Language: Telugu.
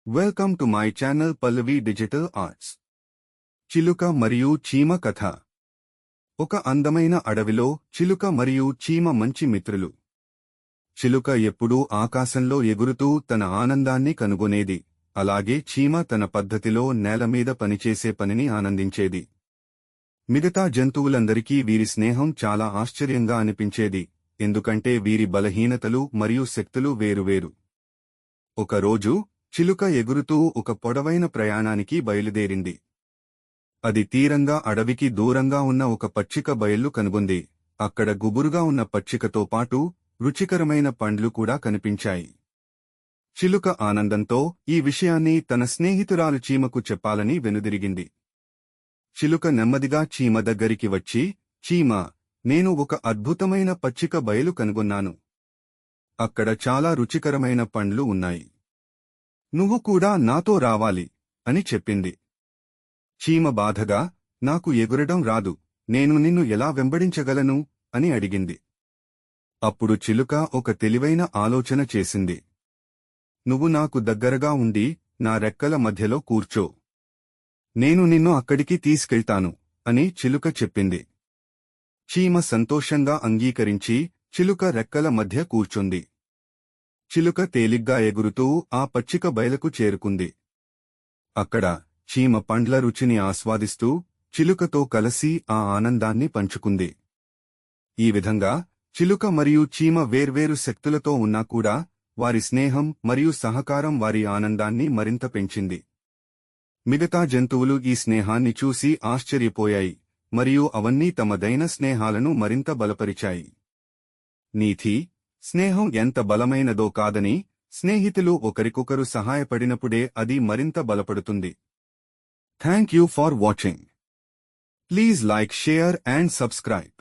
Welcome to my channel Pallavi digital arts. చిలుక మరియు చీమ కథ. ఒక అందమైన అడవిలో చిలుక మరియు చీమ మంచి మిత్రులు. చిలుక ఎప్పుడూ ఆకాశంలో ఎగురుతూ తన ఆనందాన్ని కనుగొనేది. అలాగే చీమ తన పద్ధతిలో నేలమీద పనిచేసే పనిని ఆనందించేది. మిగతా జంతువులందరికీ వీరి స్నేహం చాలా ఆశ్చర్యంగా అనిపించేది, ఎందుకంటే వీరి బలహీనతలు మరియు శక్తులు వేరువేరు. ఒకరోజు చిలుక ఎగురుతూ ఒక పొడవైన ప్రయాణానికి బయలుదేరింది. అది తీరంగా అడవికి దూరంగా ఉన్న ఒక పచ్చిక బయళ్ళు కనుగొంది. అక్కడ గుబురుగా ఉన్న పచ్చికతో పాటు రుచికరమైన పండ్లు కూడా కనిపించాయి. చిలుక ఆనందంతో ఈ విషయాన్ని తన స్నేహితురాలు చీమకు చెప్పాలని వెనుదిరిగింది. చిలుక నెమ్మదిగా చీమ దగ్గరికి వచ్చి, చీమా, నేను ఒక అద్భుతమైన పచ్చిక బయలు కనుగొన్నాను. అక్కడ చాలా రుచికరమైన పండ్లు ఉన్నాయి. నువ్వు కూడా నాతో రావాలి అని చెప్పింది. చీమ బాధగా, నాకు ఎగురడం రాదు, నేను నిన్ను ఎలా వెంబడించగలను అని అడిగింది. అప్పుడు చిలుక ఒక తెలివైన ఆలోచన చేసింది. నువ్వు నాకు దగ్గరగా ఉండి నా రెక్కల మధ్యలో కూర్చో. నేను నిన్ను అక్కడికి తీసుకెళ్తాను అని చిలుక చెప్పింది. చీమ సంతోషంగా అంగీకరించి చిలుక రెక్కల మధ్య కూర్చుంది. చిలుక తేలిగ్గా ఎగురుతూ ఆ పచ్చిక బయలకు చేరుకుంది. అక్కడ చీమ పండ్ల రుచిని ఆస్వాదిస్తూ చిలుకతో కలసి ఆ ఆనందాన్ని పంచుకుంది. ఈ విధంగా చిలుక మరియు చీమ వేర్వేరు శక్తులతో ఉన్నా కూడా వారి స్నేహం మరియు సహకారం వారి ఆనందాన్ని మరింత పెంచింది. మిగతా జంతువులు ఈ స్నేహాన్ని చూసి ఆశ్చర్యపోయాయి మరియు అవన్నీ తమదైన స్నేహాలను మరింత బలపరిచాయి. నీతి: స్నేహం ఎంత బలమైనదో కాదని, స్నేహితులు ఒకరికొకరు సహాయపడినప్పుడే అది మరింత బలపడుతుంది. Thank you for watching. Please like, share and subscribe.